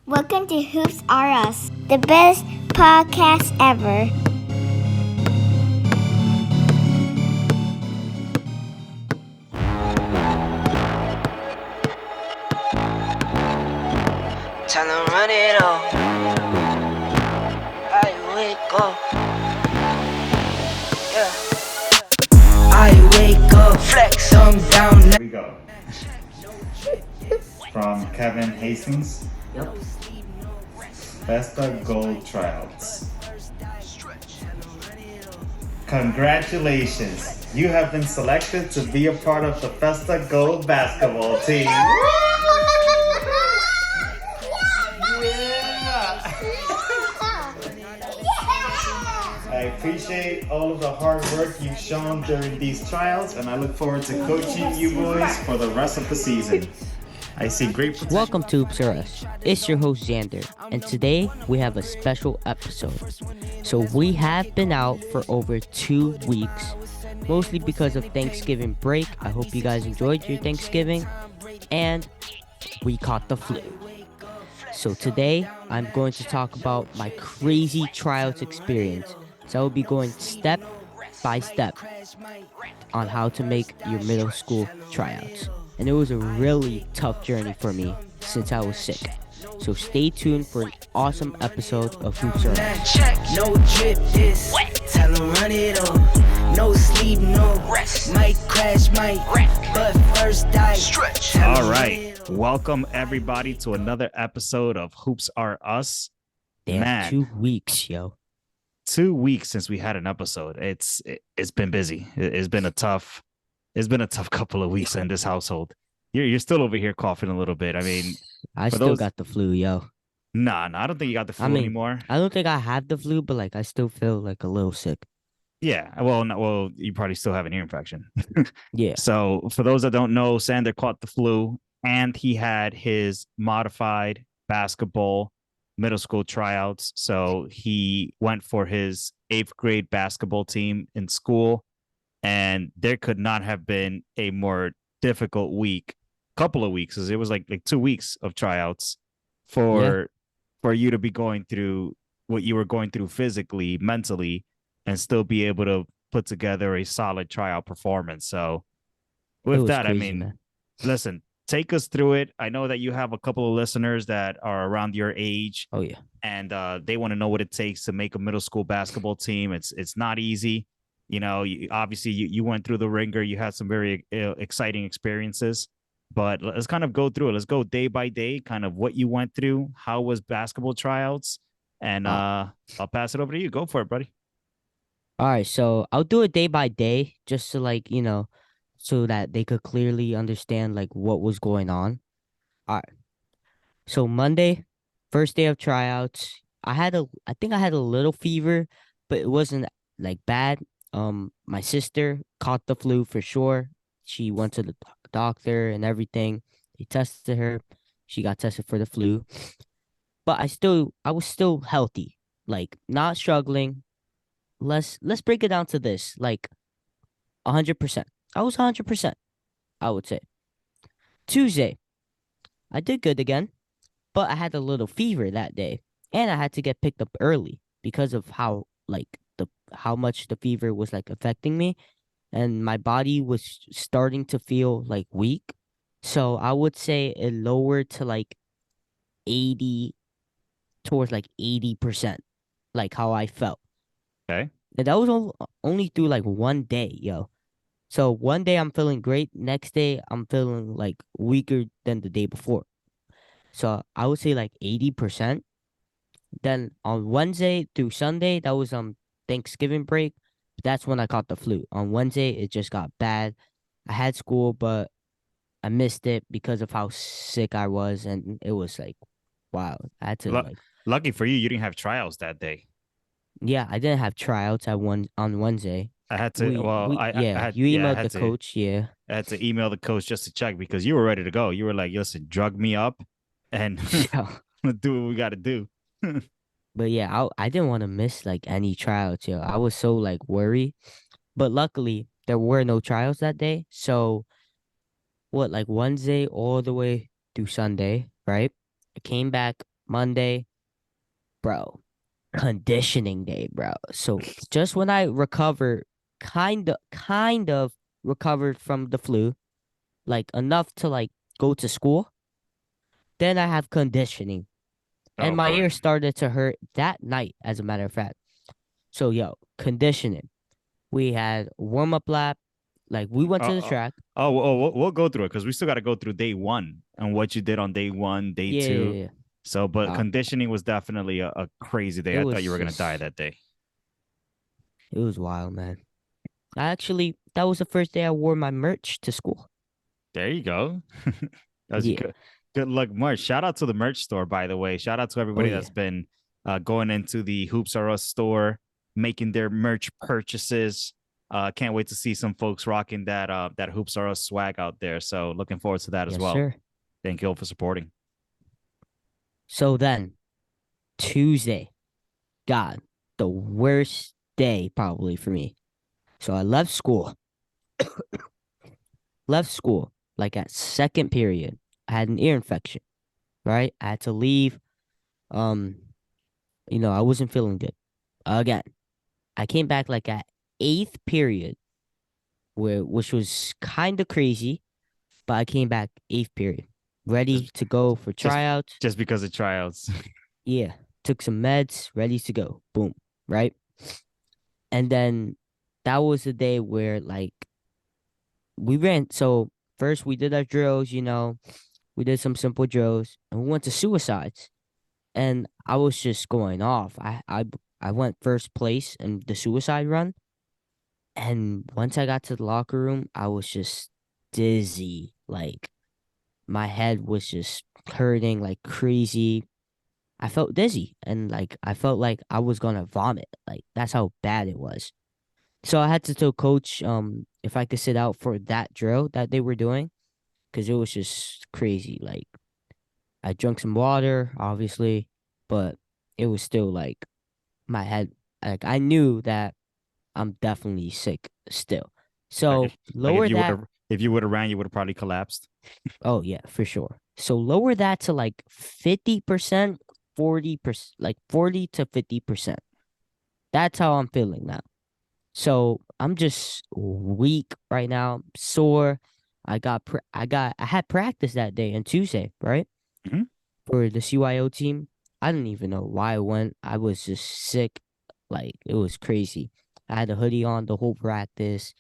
Welcome to Hoops R Us, the best podcast ever. Time to run it all. I wake up. Yeah. I wake up. Flex on down. Here we go. From Kevin Hastings. Yep. Festa Gold Tryouts. Congratulations! You have been selected to be a part of the Festa Gold basketball team. I appreciate all of the hard work you've shown during these trials, and I look forward to coaching you boys for the rest of the season. I see great potential. Welcome to Hoops R Us. It's your host Xander, and today we have a special episode. So we have been out for over 2 weeks, mostly because of Thanksgiving break. I hope you guys enjoyed your Thanksgiving, and we caught the flu. So today I'm going to talk about my crazy tryouts experience. So I will be going step by step on how to make your middle school tryouts. And it was a really tough journey for me since I was sick. So stay tuned for an awesome episode of Hoops R Us. No drip this. Tell 'em run it on. No sleep, no rest. Might crash, might wreck. But first I stretch. All right, welcome everybody to another episode of Hoops R Us. Damn, Man. 2 weeks, yo. 2 weeks since we had an episode. It's been busy. It's been a tough couple of weeks in this household. You're still over here coughing a little bit. I mean, I for still those- got the flu, yo. nah, I don't think you got the flu I mean, anymore. I don't think I have the flu, but like I still feel like a little sick. Yeah, well, you probably still have an ear infection. Yeah. So for those that don't know, Xander caught the flu, and he had his modified basketball middle school tryouts. So he went for his 8th grade basketball team in school, and there could not have been a more difficult couple of weeks, because it was like 2 weeks of tryouts for you to be going through what you were going through physically, mentally, and still be able to put together a solid tryout performance. So It with was that, crazy, I mean, man. listen, take us through it. I know that you have a couple of listeners that are around your age, Oh yeah. and they want to know what it takes to make a middle school basketball team. It's not easy. You know, obviously you went through the ringer. You had some very exciting experiences, but let's kind of go through it. Let's go day by day, kind of what you went through. How was basketball tryouts? And I'll pass it over to you. Go for it, buddy. All right, so I'll do it day by day just to like, so that they could clearly understand like what was going on. All right. So Monday, first day of tryouts, I think I had a little fever, but it wasn't like bad. My sister caught the flu for sure. She went to the doctor and everything. They tested her. She got tested for the flu. But I was still healthy, like not struggling. Let's break it down to this, like 100%. I was 100%, I would say. Tuesday, I did good again, but I had a little fever that day, and I had to get picked up early because of how much the fever was like affecting me, and my body was starting to feel like weak. So I would say it lowered to like 80 towards like 80%, like how I felt. Okay. And that was only through like one day, yo. So one day I'm feeling great. Next day I'm feeling like weaker than the day before. So I would say like 80%. Then on Wednesday through Sunday, that was Thanksgiving break. That's when I caught the flu. On Wednesday, it just got bad. I had school, but I missed it because of how sick I was, and it was like, wow. I had to Lu- Lucky for you, you didn't have trials that day. yeah, I didn't have tryouts on Wednesday. I had to. I had. You Yeah, I emailed had the to. coach, yeah. I had to email the coach just to check, because you were ready to go. You were like, listen, drug me up and Yeah. do what we got to do. But yeah, I didn't want to miss like any tryouts, yo. I was so like worried. But luckily there were no trials that day. So like Wednesday all the way through Sunday, right? I came back Monday, bro, conditioning day, bro. So just when I recover, kind of recovered from the flu, like enough to like go to school, then I have conditioning. And Oh my boy. ear started to hurt that night, as a matter of fact. So yo, conditioning. We had warm up lap, like we went to the Oh, track. we'll go through it because we still got to go through day one and what you did on day one, day Yeah, two. yeah, yeah. So, but Uh, conditioning was definitely a crazy day. it I thought you was were gonna die just that day. it was wild, man. I actually that was the first day I wore my merch to school. There you go. That's Yeah. good. Good luck, merch. Shout out to the merch store, by the way. Shout out to Oh everybody yeah. that's been going into the Hoops R Us store, making their merch purchases. Can't wait to see some folks rocking that Hoops R Us swag out there. So looking forward to that as Yes, well. sir. Thank you all for supporting. So then Tuesday, God, the worst day probably for me. So I left school like at second period. I had an ear infection, right? I had to leave. Um, I wasn't feeling good. Again, I came back like at eighth period, which was kind of crazy, but I came back eighth period, Just ready to go for just tryouts. just because of tryouts. Yeah, took some meds, ready to go. Boom, right? And then that was the day where like we ran. So first we did our drills, we did some simple drills, and we went to suicides. And I was just going off. I went first place in the suicide run. And once I got to the locker room, I was just dizzy. Like my head was just hurting like crazy. I felt dizzy and like I felt like I was gonna vomit. Like that's how bad it was. So I had to tell coach if I could sit out for that drill that they were doing because it was just crazy. Like I drank some water, obviously, but it was still like my head. Like I knew that I'm definitely sick still. So Like lower that. if you would have ran, you would have probably collapsed. Oh yeah, for sure. So lower that to like 50%, 40%, like 40 to 50%. That's how I'm feeling now. So I'm just weak right now, sore. I had practice that day on Tuesday, right? Mhm. For the CYO team. I didn't even know why I went. I was just sick. Like it was crazy. I had a hoodie on the whole practice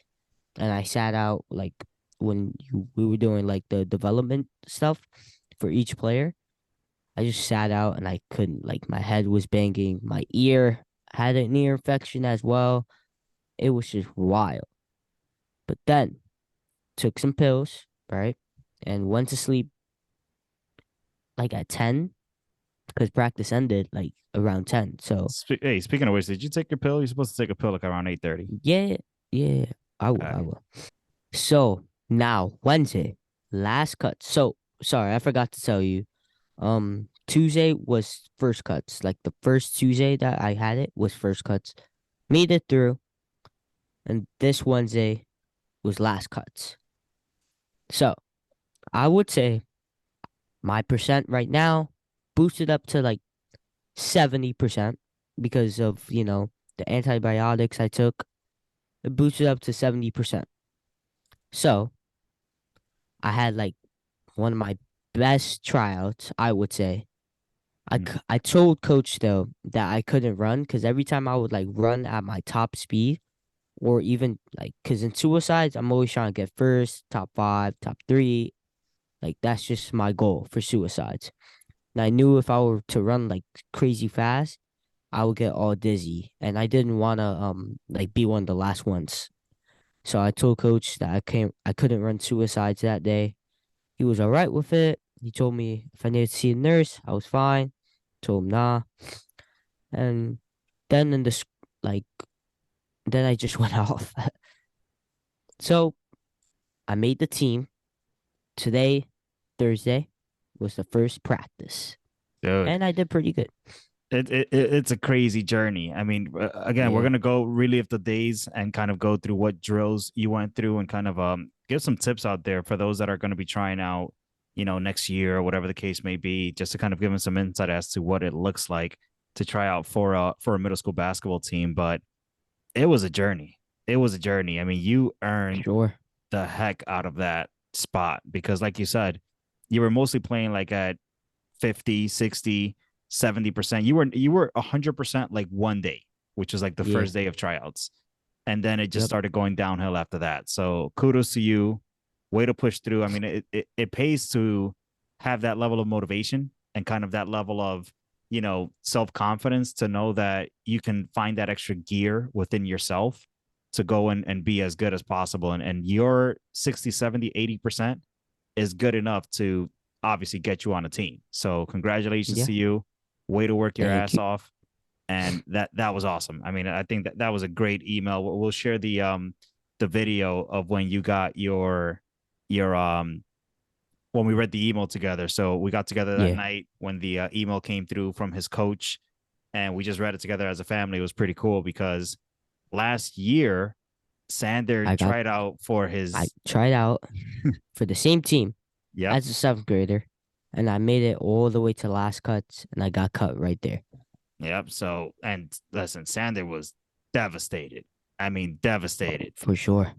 and I sat out like when we were doing like the development stuff for each player. I just sat out and I couldn't like my head was banging, my ear had an ear infection as well. It was just wild. But then took some pills, right? And went to sleep like at 10 because practice ended like around 10. So Hey, speaking of which, did you take your pill? You're supposed to take a pill like around 8:30. yeah, yeah, I will, I will. So now Wednesday, last cut. So sorry, I forgot to tell you. Tuesday was first cuts. Like the first Tuesday that I had it was first cuts. Made it through, and this Wednesday was last cuts. So I would say my percent right now boosted up to like 70% because of the antibiotics I took. It boosted up to 70%. So I had like one of my best tryouts, I would say. Mm. I told coach though that I couldn't run because every time I would like run at my top speed or even like because in suicides I'm always trying to get first, top five, top three. Like that's just my goal for suicides. And I knew if I were to run like crazy fast, I would get all dizzy, and I didn't want to like be one of the last ones. So I told coach that I couldn't run suicides that day. He was all right with it. He told me if I needed to see a nurse, I was fine. Told him nah. And then like then I just went off. So I made the team. Today, Thursday, was the first practice. Dude, And I did pretty good. it's a crazy journey. I mean, again, we're Yeah. gonna go relive the days and kind of go through what drills you went through and kind of give some tips out there for those that are going to be trying out, next year or whatever the case may be, just to kind of give them some insight as to what it looks like to try out for a middle school basketball team. But it was a journey. It was a journey. I mean, you earned Sure. the heck out of that spot because, like you said, you were mostly playing like at 50, 60, 70%. You were 100% like one day, which was like the Yeah. first day of tryouts. And then it just Yep. started going downhill after that. So kudos to you. Way to push through. I mean, it pays to have that level of motivation and kind of that level of, self-confidence to know that you can find that extra gear within yourself to go and be as good as possible. And your 60, 70, 80% is good enough to obviously get you on a team. So congratulations Yeah. to you. Way to work your Thank ass you. off. And that was awesome. I mean, I think that was a great email. We'll share the video of when you got your when we read the email together. So we got together that Yeah. night when the email came through from his coach, and we just read it together as a family. It was pretty cool because last year Sander I got tried out for I his tried out for the same team yep. as a seventh grader, and I made it all the way to last cuts, and I got cut right there. Yep. So, and listen, Sander was devastated. I mean, devastated. For sure.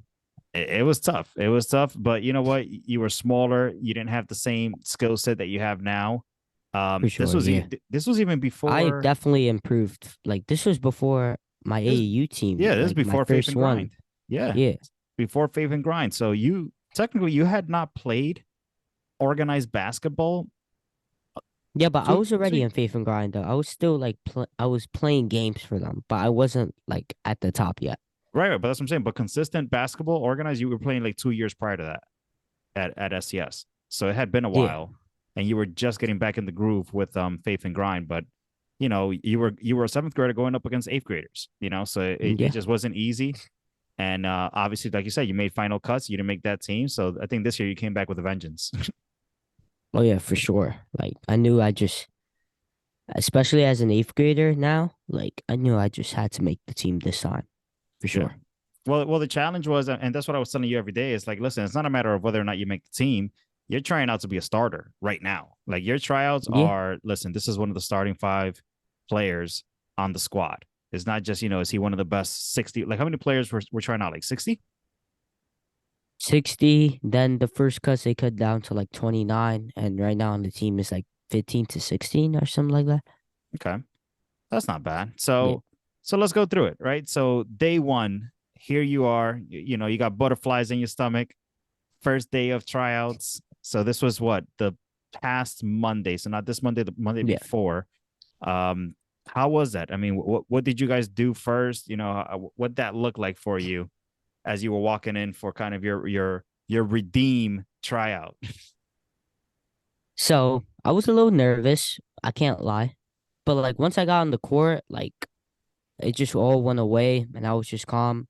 It was tough. It was tough, but you know what? You were smaller. You didn't have the same skill set that you have now. For This sure. was Yeah. this was even I before. definitely improved. Like this was before my This AAU team, yeah, this is like my before Faith first and one. Grind. Yeah, Yeah. before Faith and Grind. So you technically you had not played organized basketball. Yeah, but I Two, was already two, in Faith and Grind though. I was still like I was playing games for them, but I wasn't like at the top yet. right, but that's what I'm saying. But consistent basketball organized, you were playing like 2 years prior to that at SCS. So it had been a Yeah. while, and you were just getting back in the groove with Faith and Grind. But you were a seventh grader going up against eighth graders. So it Yeah. just wasn't easy. And obviously, like you said, you made final cuts. You didn't make that team. So I think this year you came back with a vengeance. Oh yeah, for sure. Like I knew I just especially as an eighth grader now, like I knew I just had to make the team this time. For Yeah. sure. Well, the challenge was, and that's what I was telling you every day. Is like, listen, it's not a matter of whether or not you make the team. You're trying out to be a starter right now. Like your tryouts Yeah. are, listen, this is one of the starting five players on the squad. It's not just, is he one of the best 60? Like how many players were trying out? Like 60? 60, then the first cuts they cut down to like 29, and right now on the team is like 15 to 16 or something like that. Okay. That's not bad. Yeah. So let's go through it, right? So day one, here you are, you got butterflies in your stomach, first day of tryouts. So this was what the past Monday. So not this Monday, the Monday Yeah. before. How was that? I mean, what did you guys do first? What that look like for you as you were walking in for kind of your redeem tryout? So I was a little nervous. I can't lie. But like once I got on the court, like it just all went away and I was just calm.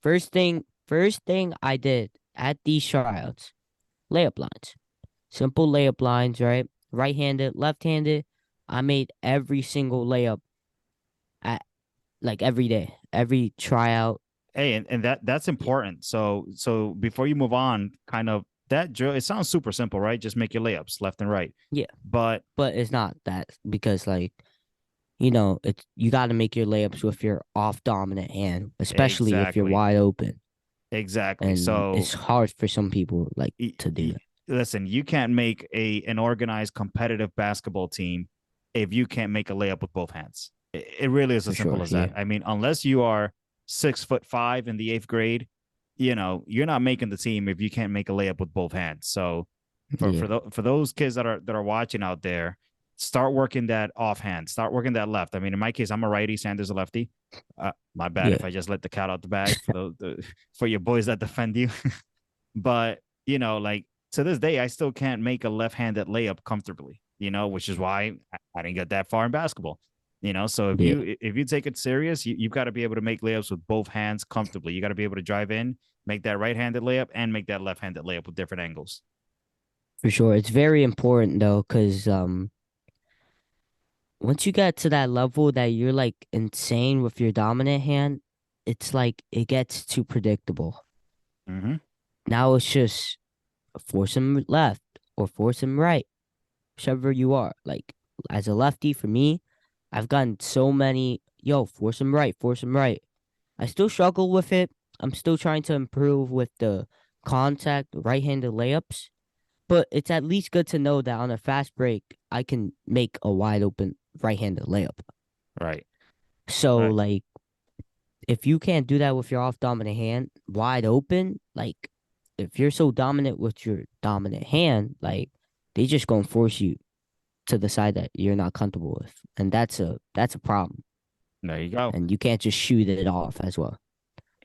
First thing I did at these tryouts, layup lines. Simple layup lines, right? Right-handed, left-handed. I made every single layup at like every day, every tryout. Hey, and that's important. So before you move on, kind of that drill, it sounds super simple, right? Just make your layups left and right. Yeah. But But it's not that because like it's you got to make your layups with your off dominant hand, especially if you're exactly, wide open, exactly. and So it's hard for some people like to do that. listen, you can't make an organized competitive basketball team if you can't make a layup with both hands. It really is For as simple sure. as Yeah. that. I mean, unless you are 6'5" in the eighth grade, you're not making the team if you can't make a layup with both hands. So Yeah. for those kids that are watching out there, start working that offhand, start working that left. I mean, in my case, I'm a righty, Sanders a lefty. My bad if Yeah. I just let the cat out the bag for for your boys that defend you. But like to this day, I still can't make a left-handed layup comfortably. Which is why I didn't get that far in basketball. So if Yeah. you take it serious, you've got to be able to make layups with both hands comfortably. You got to be able to drive in, make that right-handed layup, and make that left-handed layup with different angles. For sure. It's very important though, because once you get to that level that you're like insane with your dominant hand, it's like it gets too predictable. Mm-hmm. Now it's just force him left, or force him right, whichever you are. Like as a lefty, for me, I've gotten so many, yo, force him right. I still struggle with it. I'm still trying to improve with the contact right-handed layups, but it's at least good to know that on a fast break, I can make a wide open right-handed layup. Right. So Right. like if you can't do that with your off dominant hand wide open, like if you're so dominant with your dominant hand, like they just gonna force you to the side that you're not comfortable with. And that's a problem. There you go. And you can't just shoot it off as well.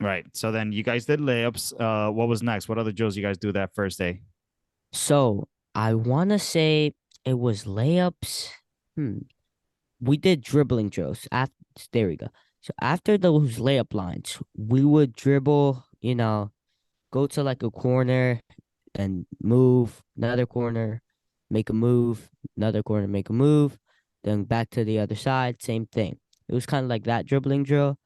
Right. So then you guys did layups. What was next? What other drills you guys do that first day? So I wanna say it was layups. Hmm. We did dribbling drills. After there we go. So after those layup lines, we would dribble, go to like a corner and move, another corner, make a move, another corner, make a move, then back to the other side, same thing. It was kind of like that dribbling drill,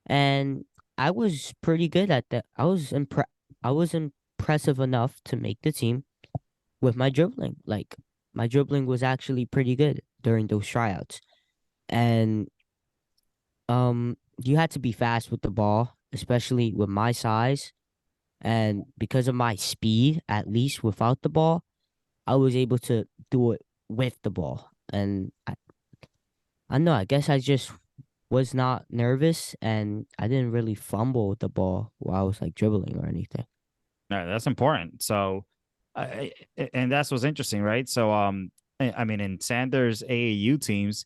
and I was pretty good at that. I was impressive enough to make the team with my dribbling. Like my dribbling was actually pretty good during those tryouts, and you had to be fast with the ball, especially with my size, and because of my speed, at least without the ball, I was able to do it with the ball. And I don't know, I guess I just was not nervous and I didn't really fumble the ball while I was like dribbling or anything. No, that's important. So, and that's what's interesting, right? So, I mean, in Sanders AAU teams,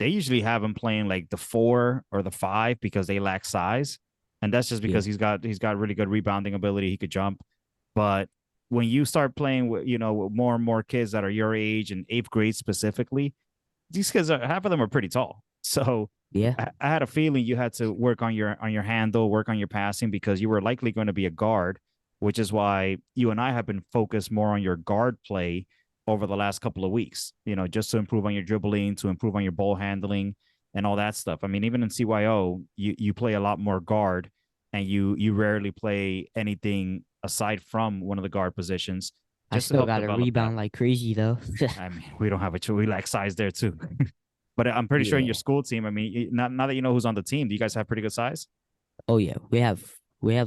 they usually have him playing like the 4 or the 5 because they lack size, and that's just Yeah. because he's got really good rebounding ability. He could jump, but when you start playing with with more and more kids that are your age in eighth grade specifically, these kids are half of them are pretty tall. So Yeah. I had a feeling you had to work on your handle, work on your passing because you were likely going to be a guard, which is why you and I have been focused more on your guard play over the last couple of weeks. Just to improve on your dribbling, to improve on your ball handling, and all that stuff. I mean, even in CYO, you play a lot more guard, and you rarely play anything aside from one of the guard positions, I just to still help got to develop that. rebound like crazy though. I mean, we don't have a choice. We lack size there too. But I'm pretty sure in your Yeah. school team, I mean, now that you know who's on the team, do you guys have pretty good size? Oh yeah. We have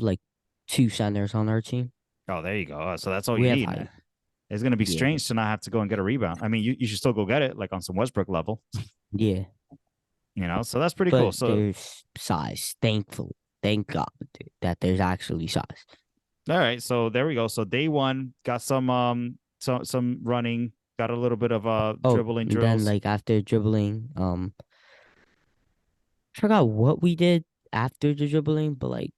like two centers on our team. Oh, there you go. So that's all We you have need. height. It's gonna be Yeah. strange to not have to go and get a rebound. I mean, you should still go get it, like on some Westbrook level, Yeah. So that's pretty cool. But So there's size. Thankfully. Thank God, dude, that there's actually size. all right, so there we go. So day one got some running, got a little bit of Oh, dribbling and then drills. like after dribbling, I forgot what we did after the dribbling, but like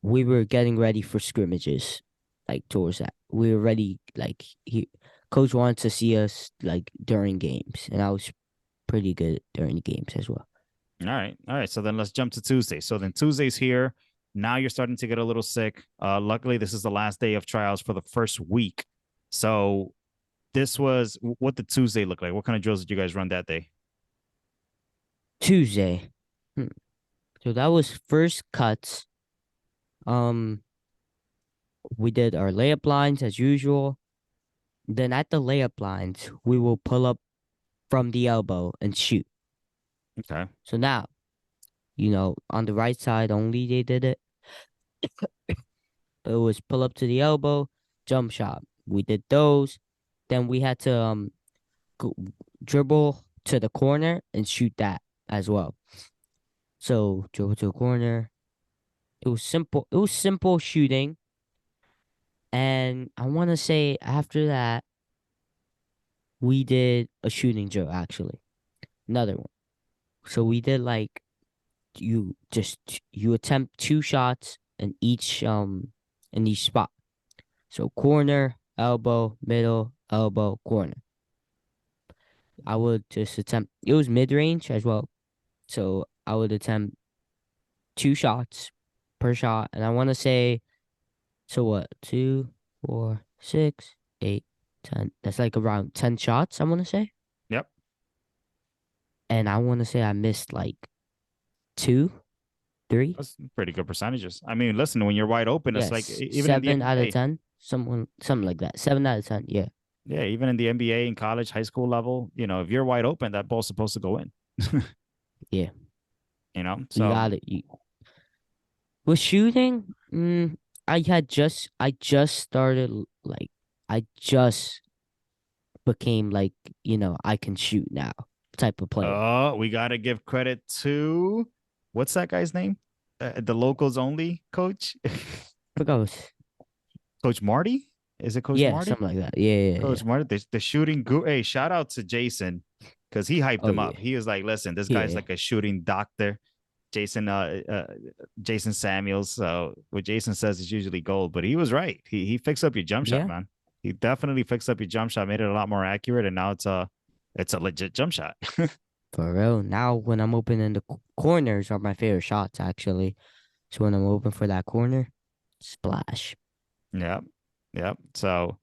we were getting ready for scrimmages, like towards that. We were ready, like coach wanted to see us like during games, and I was pretty good during the games as well. All right. So then let's jump to Tuesday. So then Tuesday's here. Now you're starting to get a little sick. Luckily, this is the last day of trials for the first week. So this was what did Tuesday look like? What kind of drills did you guys run that day? Tuesday, hmm. So that was first cuts. Um, we did our layup lines as usual. Then at the layup lines, we will pull up from the elbow and shoot. Okay. So now, on the right side only they did it. It was pull up to the elbow, jump shot. We did those. Then we had to go, dribble to the corner and shoot that as well. So dribble to the corner. It was simple. It was simple shooting. And I want to say after that, we did a shooting drill actually. Another one. So we did like you attempt two shots in each spot. So corner, elbow, middle, elbow, corner. I would just attempt. It was mid range as well, so I would attempt two shots per shot, and I want to say, so what? 2, 4, 6, 8, 10. That's like around 10 shots. I want to say, Yep. and I want to say I missed like 2, 3. That's pretty good percentages. I mean, listen, when you're wide open, it's like Yes, even in the 7 out of NBA. 10. Something like that. 7 out of 10. Yeah. Yeah, even in the NBA and college, high school level, if you're wide open, that ball's supposed to go in. Yeah, you So got it. With shooting, I just started like I just became like I can shoot now type of player. we got to give credit to what's that guy's name? The locals only coach, Because Coach Marty. Is it Coach yeah, Marty? something like that. Yeah, yeah, yeah. Coach Marty, the shooting guru. Hey, shout out to Jason because he hyped Oh him up. yeah, He was like, "Listen, this guy's yeah, like a shooting doctor." Jason, Jason Samuels. So what Jason says is usually gold, but he was right. He fixed up your jump shot, yeah. man. He definitely fixed up your jump shot, made it a lot more accurate, and now it's a legit jump shot. For real. Now when I'm opening the corners are my favorite shots actually. So when I'm open for that corner, splash. Yep. Yep. So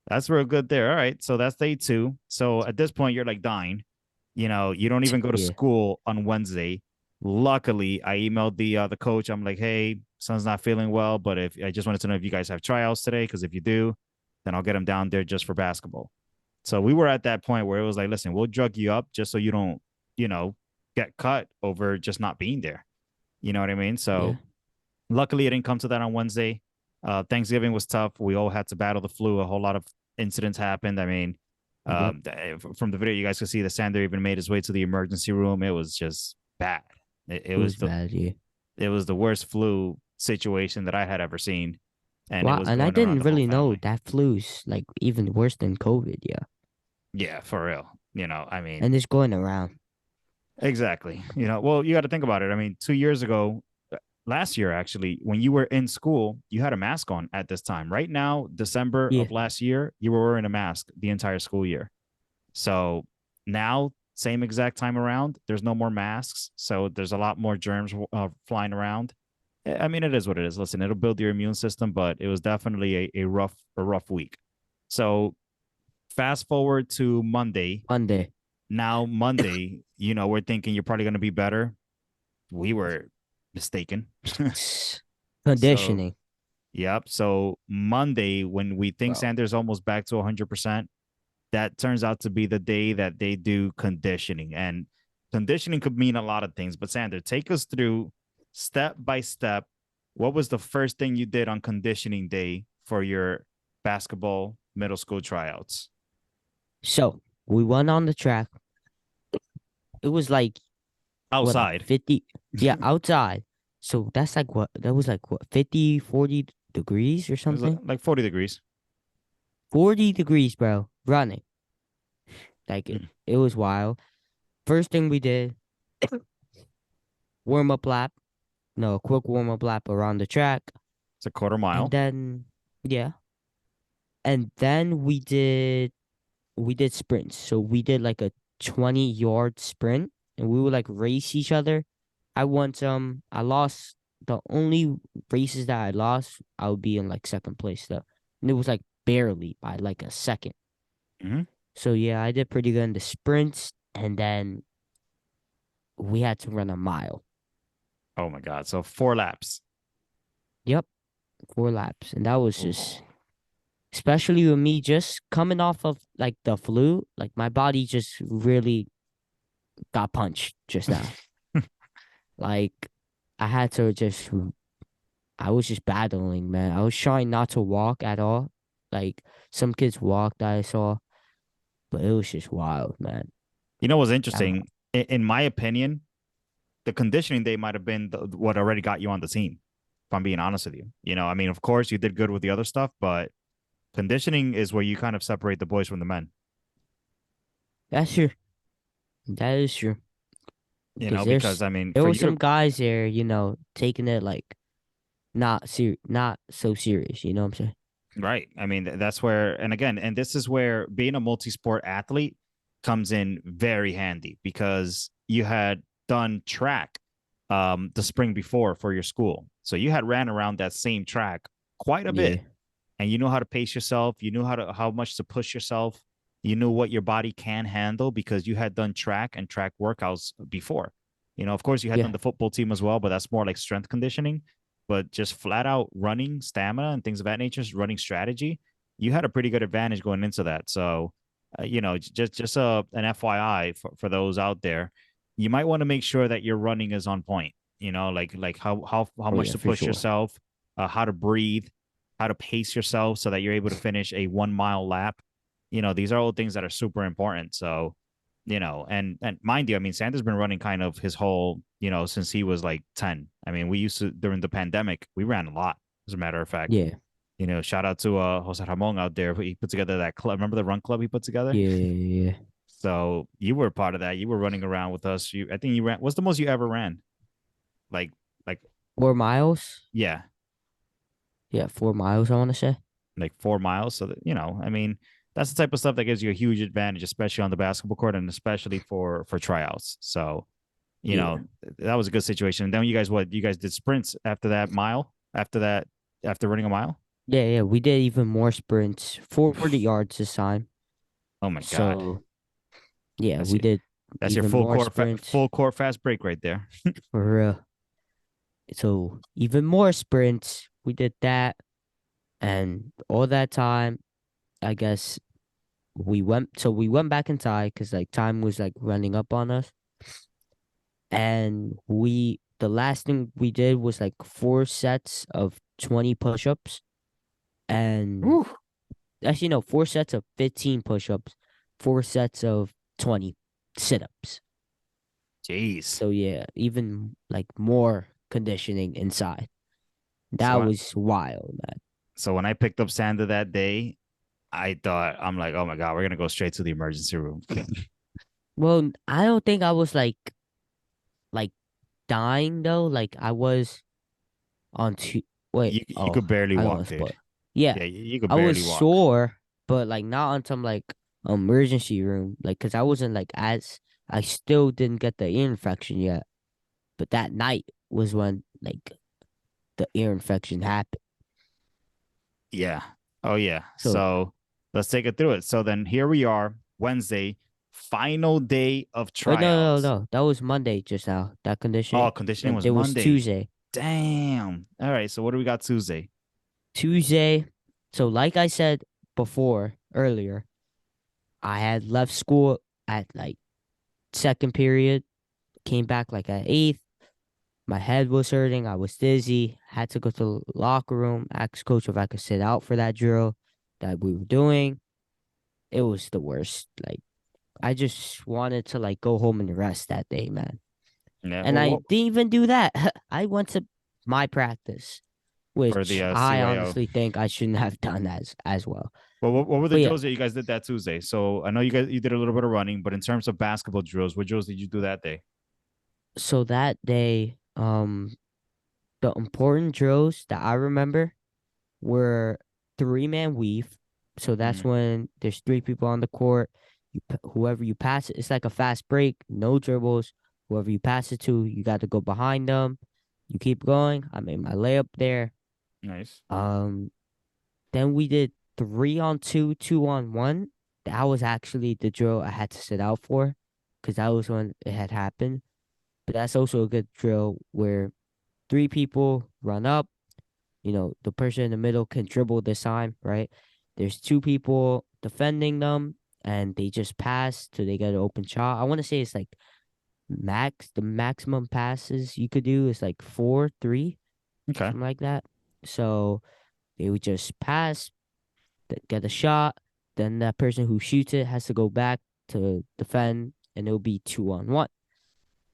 that's real good there. All right. So that's day two. So at this point, you're like dying. You don't even go to Yeah, school on Wednesday. Luckily, I emailed the coach. I'm like, hey, son's not feeling well, but if I just wanted to know if you guys have tryouts today, because if you do, then I'll get him down there just for basketball. So we were at that point where it was like, listen, we'll drug you up just so you don't, you know, get cut over just not being there. You know what I mean? yeah, So luckily, it didn't come to that on Wednesday. Thanksgiving was tough. We all had to battle the flu. A whole lot of incidents happened. I mean, yep. from the video, you guys could see that Xander even made his way to the emergency room. It was just bad. It It was was the bad, yeah. it was the worst flu situation that I had ever seen, and it Wow, was and I going around didn't the whole really know family. that flu's like even worse than COVID, yeah. Yeah, for real. I mean, And it's going around. exactly. Well, you got to think about it. I mean, 2 years ago, last year actually, when you were in school, you had a mask on at this time. Right now, December Yeah, of last year, you were wearing a mask the entire school year. So now, same exact time around, there's no more masks. So there's a lot more germs flying around. I mean, it is what it is. Listen, it'll build your immune system, but it was definitely a rough week. So fast forward to Monday. Monday. Now Monday, we're thinking you're probably going to be better. We were mistaken. So, Conditioning, yep. So Monday, when we think bro. Sanders almost back to 100%, that turns out to be the day that they do conditioning. And conditioning could mean a lot of things. But Sander, take us through step by step. What was the first thing you did on conditioning day for your basketball middle school tryouts? So we went on the track. It was like what like Outside. 50, yeah, outside. So that's like what that was like what 50, 40 degrees or It was something. like 40 degrees. 40 degrees, bro. Running. Like Mm. it was wild. First thing we did, warm up lap. No, quick warm up lap around the track. It's a quarter And mile. then yeah. And then we did sprints. So we did like a 20-yard sprint and we would like race each other. I won some. I lost the only races that I lost, I would be in like second place though. And it was like barely by like a second. Mhm. So yeah, I did pretty good in the sprints and then we had to run a mile. Oh my God. So 4 laps. Yep, 4 laps. And that was Oof. just especially with me just coming off of like the flu, like my body just really got punched just now. Like I had to just I was just battling, man. I was trying not to walk at all. Like some kids walked that I saw, but it was just wild, man. What's I'm, interesting? In my opinion, the conditioning day might have been what already got you on the team. If I'm being honest with you, I mean, of course you did good with the other stuff, but conditioning is where you kind of separate the boys from the men. that's true. That is true. Because Because I mean, there for were you to some guys there, taking it like not so serious. You know what I'm saying? right, I mean, that's where, and again, and this is where being a multi-sport athlete comes in very handy because you had done track the spring before for your school, so you had ran around that same track quite a Yeah, bit and you know how to pace yourself. You knew how much to push yourself. You knew what your body can handle because you had done track and track workouts before. Of course, you had done yeah, the football team as well, but that's more like strength conditioning. But just flat out running, stamina, and things of that nature, running strategy. you had a pretty good advantage going into that. So, just an FYI for those out there, you might want to make sure that your running is on point. Like how Oh much yeah, to for push sure. yourself, how to breathe, how to pace yourself so that you're able to finish a 1 mile lap. These are all things that are super important. So, and mind you, I mean, Sander's been running kind of his whole, since he was like 10. I mean, we used to during the pandemic, we ran a lot, as a matter of fact. Yeah, Shout out to Jose Ramon out there. He put together that club. Remember the run club he put together? yeah, yeah, yeah. So you were part of that. You were running around with us. I think you ran. What's the most you ever ran? Like, like, 4 miles. yeah, Yeah, 4 miles. I want to say. like 4 miles. So that, I mean, that's the type of stuff that gives you a huge advantage, especially on the basketball court and especially for tryouts. So, Yeah, that was a good situation. And then you guys, what? You guys did sprints after that mile? After that, after running a mile? yeah, yeah. We did even more sprints, 40 yards this time. Oh my God. So yeah, That's we your did that's your even full more court sprints full court fast break right there. for real. So even more sprints. We did that, and all that time, I guess we went. So we went back inside because like time was like running up on us, and the last thing we did was like 4 sets of 20 push-ups, and Woo. actually no, 4 sets of 15 push-ups, 4 sets of 20 sit-ups. Jeez. So yeah, even like more conditioning inside. That So I, was wild, man. so when I picked up Sander that day, I'm like, oh my God, we're gonna go straight to the emergency room. Well, I don't think I was like dying though. Like I was on two. Wait, you oh, could barely I don't walk, want to dude. spoil. Yeah, Yeah, you could I was barely walk. sore, but like not on some like emergency room. Like, cause I wasn't like as I still didn't get the ear infection yet. But that night was when like the ear infection happened. Yeah. Oh yeah. So So let's take it through it. So then here we are, Wednesday, final day of wait, no, no, tryouts. no. That was Monday just now. That Oh, conditioning. conditioning Then was there was Monday. Tuesday. Damn. All right. So what do we got Tuesday? Tuesday. So like I said before earlier, I had left school at like second period, came back like at eighth. My head was hurting. I was dizzy. Had to go to the locker room, ask coach if I could sit out for that drill that we were doing. It was the worst. Like I just wanted to like go home and rest that day, man. Yeah. And Well, I what didn't even do that. I went to my practice, for the which I CYO? honestly think I shouldn't have done as well. Well, what were the But yeah, drills that you guys did that Tuesday? So I know you did a little bit of running, but in terms of basketball drills, what drills did you do that day? so that day, the important drills that I remember were 3-man weave. So that's Mm, when there's 3 people on the court. Whoever you pass it, it's like a fast break, no dribbles. Whoever you pass it to, you got to go behind them. You keep going. I made my layup there. nice. Um, then we did 3-on-2, 2-on-1. That was actually the drill I had to sit out for, because that was when it had happened. But that's also a good drill where 3 people run up. The person in the middle can dribble this time, right? There's 2 people defending them, and they just pass till they get an open shot. I want to say it's like the maximum passes you could do is like 4, 3, Okay. something like that. So they would just pass, get a shot. Then that person who shoots it has to go back to defend, and it'll be 2-on-1.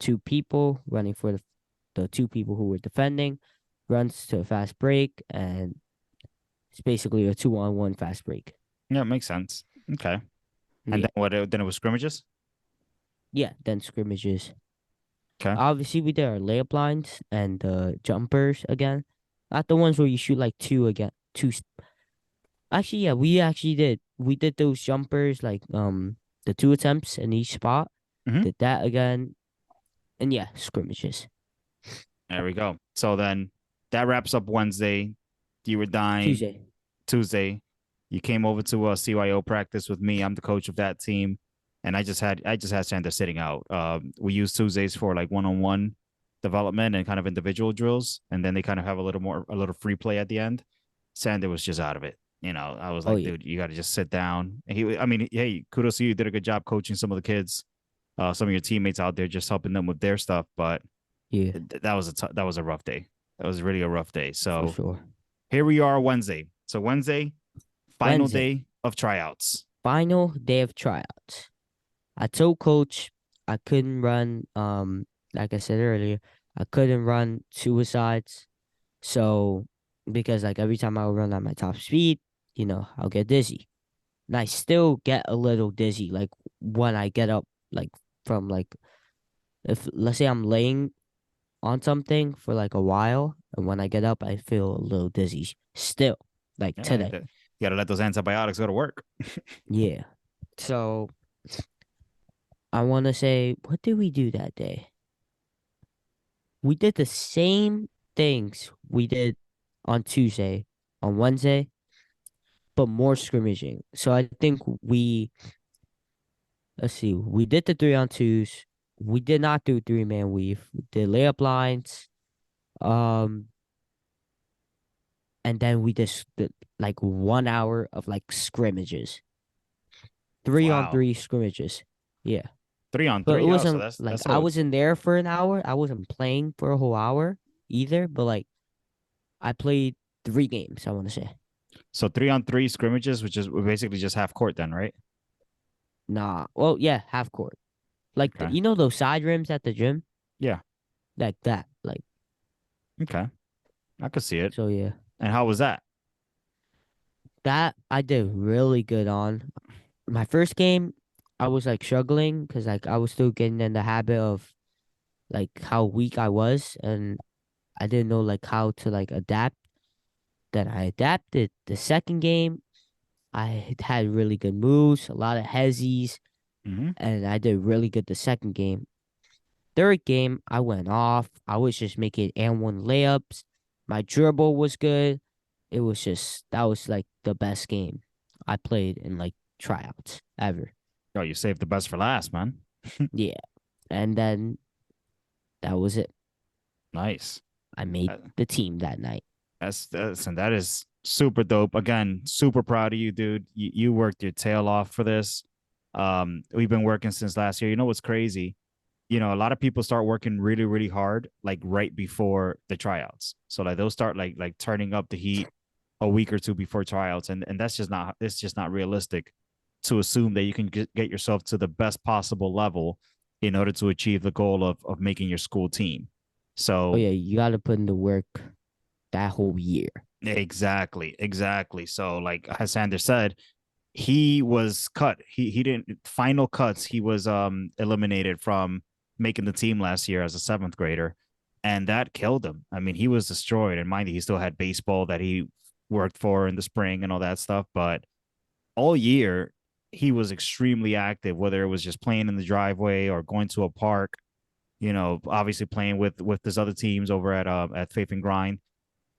2 people running for the 2 people who were defending, runs to a fast break, and it's basically a 2-on-1 fast break. Yeah, makes sense. Okay. And Yeah. then what? Then it was scrimmages. Yeah, then scrimmages. Okay. Obviously, we did our layup lines and jumpers again. Not the ones where you shoot like two again. Actually, yeah, we actually did. We did those jumpers like the 2 attempts in each spot. Hmm. Did that again, and yeah, scrimmages. There we go. So then that wraps up Wednesday. You were dying. Tuesday. Tuesday, you came over to a CYO practice with me. I'm the coach of that team, and I just had Sander sitting out. We use Tuesdays for like one-on-one development and kind of individual drills, and then they kind of have a little free play at the end. Sander was just out of it. I was Oh like, yeah, dude, you got to just sit down. And I mean, hey, kudos to you. You did a good job coaching some of the kids, some of your teammates out there, just helping them with their stuff. But yeah, that was a rough day. That was really a rough day. for So sure. here we are Wednesday. So Wednesday, final Wednesday, day of tryouts. final day of tryouts. I told coach I couldn't run. Like I said earlier, I couldn't run suicides. So because like every time I would run at my top speed, I'll get dizzy. And I still get a little dizzy, like when I get up, like from like if let's say I'm laying on something for like a while, and when I get up, I feel a little dizzy still, like Yeah, today. you got to let those antibiotics go to work. Yeah. So I want to say, what did we do that day? We did the same things we did on Tuesday, on Wednesday, but more scrimmaging. So I think let's see, we did the 3-on-2s. We did not do 3-man weave. We did layup lines. Um, and then we just did like 1 hour of like scrimmages, three on Wow. three scrimmages. Yeah. Three on But it three. Oh, so wasn't that's like that's I so wasn't there for an hour. I wasn't playing for a whole hour either, but like I played 3 games, I want to say. so 3 on 3 scrimmages, which is basically just half court then, right? Nah. Well, yeah, half court. Like Okay. those side rims at the gym? Yeah. Like that. Like Okay. I could see it. so yeah. And how was that? That I did really good on. My first game, I was like struggling because like I was still getting in the habit of like how weak I was, and I didn't know like how to like adapt. Then I adapted. The second game, I had really good moves, a lot of hezzies, Mm-hmm. and I did really good the second game. Third game, I went off. I was just making and one layups. My dribble was good. It was just that was like the best game I played in like tryouts ever. Oh, you saved the best for last, man. Yeah. And then that was it. Nice. I made Uh, the team that night. and that is super dope. Again, super proud of you, dude. You worked your tail off for this. We've been working since last year. You know what's crazy? A lot of people start working really, really hard, like right before the tryouts. So like they'll start like turning up the heat a week or two before tryouts, and that's just not it's just not realistic to assume that you can get yourself to the best possible level in order to achieve the goal of making your school team. Oh So yeah, you gotta put in the work that whole year. exactly. So like as Xander said, he was cut. He didn't final cuts. He was eliminated from making the team last year as a seventh grader, and that killed him. I mean, he was destroyed. And mind you, he still had baseball that he worked for in the spring and all that stuff. But all year, he was extremely active. Whether it was just playing in the driveway or going to a park, obviously playing with his other teams over at Faith and Grind.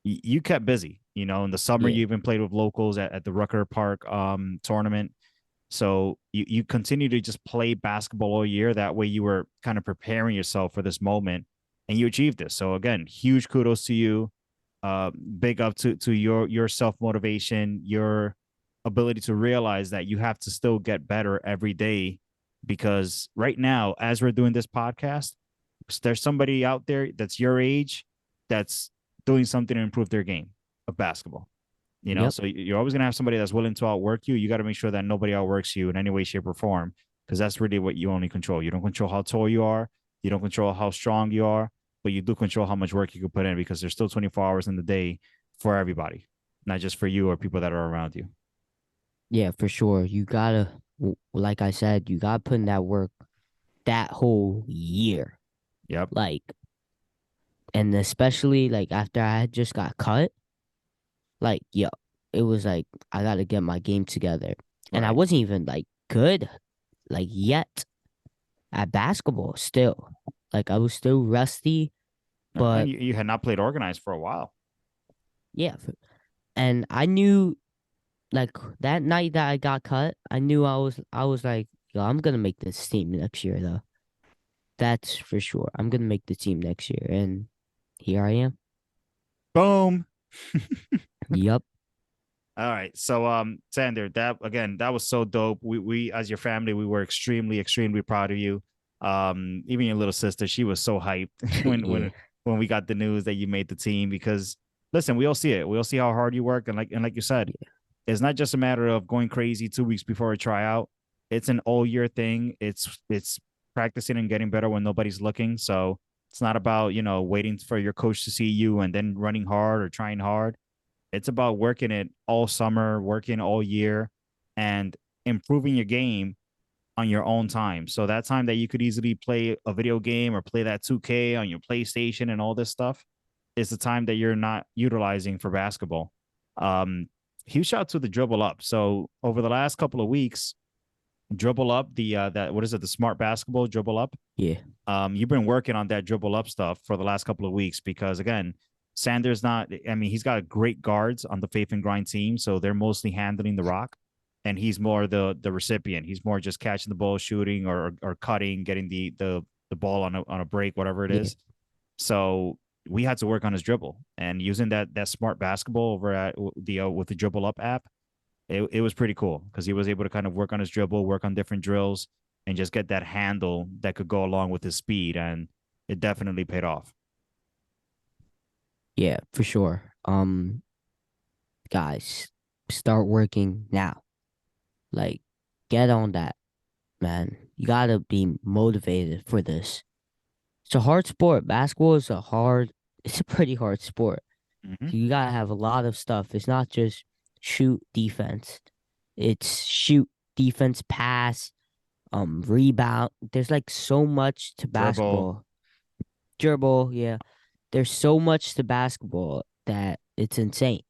You kept busy. In the summer, Yeah. you even played with locals at the Rucker Park tournament. So you continue to just play basketball all year. That way you were kind of preparing yourself for this moment and you achieved this. So again, huge kudos to you. Big up to your self-motivation, your ability to realize that you have to still get better every day. Because right now, as we're doing this podcast, there's somebody out there that's your age that's doing something to improve their game of basketball. Yep. So you're always gonna have somebody that's willing to outwork you. You got to make sure that nobody outworks you in any way, shape, or form, because that's really what you only control. You don't control how tall you are, you don't control how strong you are, but you do control how much work you can put in, because there's still 24 hours in the day for everybody, not just for you or people that are around you. Yeah, for sure. You gotta, like I said, you gotta put in that work that whole year. Yep. Like, and especially like after I had just got cut, like, yo, it was like I gotta get my game together. And I Right. wasn't even like good, like yet at basketball still. Like I was still rusty, And but you had not played organized for a while. yeah. And I knew like that night that I got cut, I knew I was like, yo, I'm gonna make this team next year though. That's for sure. I'm gonna make the team next year, and here I am. Boom. Yup. All right. So Xander, that was so dope. We as your family, we were extremely proud of you. Even your little sister, she was so hyped when Yeah, when we got the news that you made the team because listen, we all see it. We all see how hard you work and like you said, yeah, it's not just a matter of going crazy 2 weeks before a tryout. It's an all year thing. It's practicing and getting better when nobody's looking. So it's not about, waiting for your coach to see you and then running hard or trying hard. It's about working it all summer, working all year, and improving your game on your own time. So that time that you could easily play a video game or play that 2K on your PlayStation and all this stuff is the time that you're not utilizing for basketball. Huge shout out to the dribble up. So over the last couple of weeks, dribble up that what is it, the smart basketball dribble up. yeah, You've been working on that dribble up stuff for the last couple of weeks because again, Sanders not. I mean, he's got great guards on the Faith and Grind team, so they're mostly handling the rock, and he's more the recipient. He's more just catching the ball, shooting or cutting, getting the ball on a break, whatever it yeah, is. So we had to work on his dribble and using that smart basketball over at the with the dribble up app. It was pretty cool because he was able to kind of work on his dribble, work on different drills, and just get that handle that could go along with his speed, and it definitely paid off. yeah, for sure. Guys, start working now. Like, get on that, man. You gotta be motivated for this. It's a hard sport. Basketball is it's a pretty hard sport. Mm-hmm. You gotta have a lot of stuff. It's not just shoot defense. It's shoot defense, pass, rebound. There's like so much to Dribble. basketball. Dribble, yeah. There's so much to basketball that it's insane.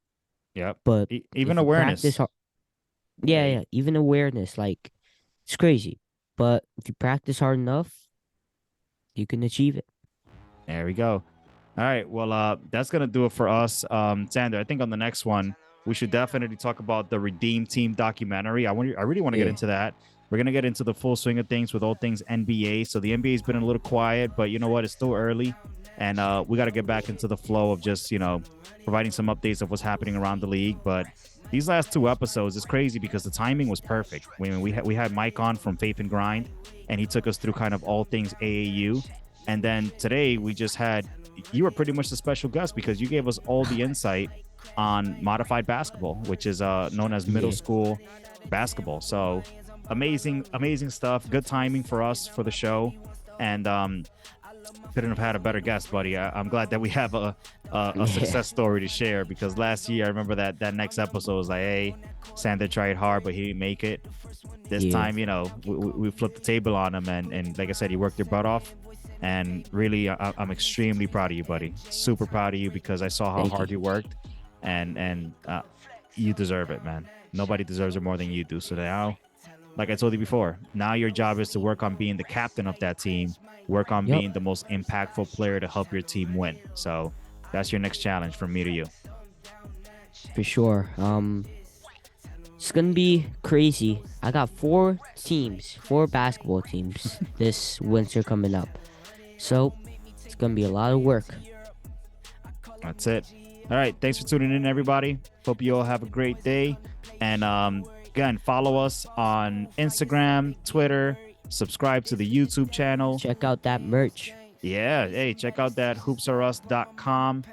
Yep. But Even if you practice awareness. hard, yeah, yeah, even awareness, like it's crazy. But if you practice hard enough, you can achieve it. There we go. All right. Well, that's gonna do it for us. Xander, I think on the next one we should definitely talk about the Redeem Team documentary. I really want to get Yeah, into that. We're gonna get into the full swing of things with all things NBA. So the NBA's been a little quiet, but you know what? It's still early, and we got to get back into the flow of just providing some updates of what's happening around the league. But these last two episodes is crazy because the timing was perfect. We had Mike on from Faith and Grind, and he took us through kind of all things AAU. And then today we just had you were pretty much the special guest because you gave us all the insight on modified basketball, which is known as middle yeah, school basketball. So amazing stuff. Good timing for us for the show, and couldn't have had a better guest, buddy. I'm glad that we have a yeah, success story to share because last year I remember that next episode was like, hey, Sander tried hard but he didn't make it. This yeah, time, we flipped the table on him, and like I said, he worked your butt off. And really, I'm extremely proud of you, buddy. Super proud of you because I saw how Thank hard you. you worked, and you deserve it, man. Nobody deserves it more than you do. So now, like I told you before, now your job is to work on being the captain of that team, work on Yep, being the most impactful player to help your team win. So that's your next challenge from me to you. for sure. It's gonna be crazy. I got four basketball teams this winter coming up. So it's gonna be a lot of work. That's it. All right. Thanks for tuning in, everybody. Hope you all have a great day. And again, follow us on Instagram, Twitter, subscribe to the YouTube channel. Check out that merch. Yeah. Hey, check out that hoopsareus.com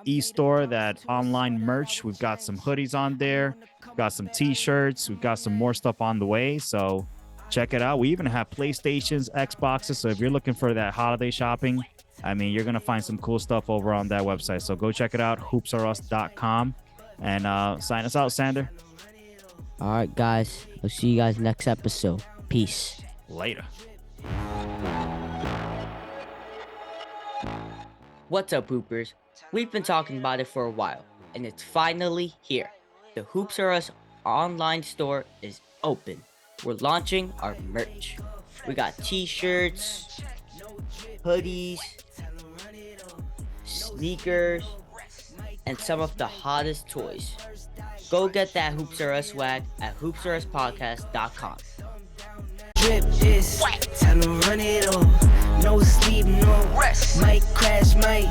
e-store, that online merch. We've got some hoodies on there. We've got some t-shirts. We've got some more stuff on the way. So check it out. We even have PlayStations, Xboxes. So if you're looking for that holiday shopping, I mean, you're going to find some cool stuff over on that website. So go check it out, hoopsareus.com. And sign us out, Sander. All right, guys. I'll see you guys next episode. Peace. Later. What's up, Hoopers? We've been talking about it for a while, and it's finally here. The Hoops R Us online store is open. We're launching our merch. We got t-shirts, hoodies, sneakers, and some of the hottest toys. Go get that Hoops R Us swag at hoopsaruspodcast.com. drip is. Tell them run it on. No sleep, no rest. Might crash, might.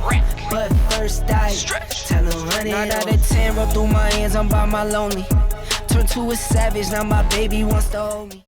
But first I tell them run it on. 9 out of 10 roll through my hands, I'm by my lonely. Turned to a savage, now my baby wants to hold me.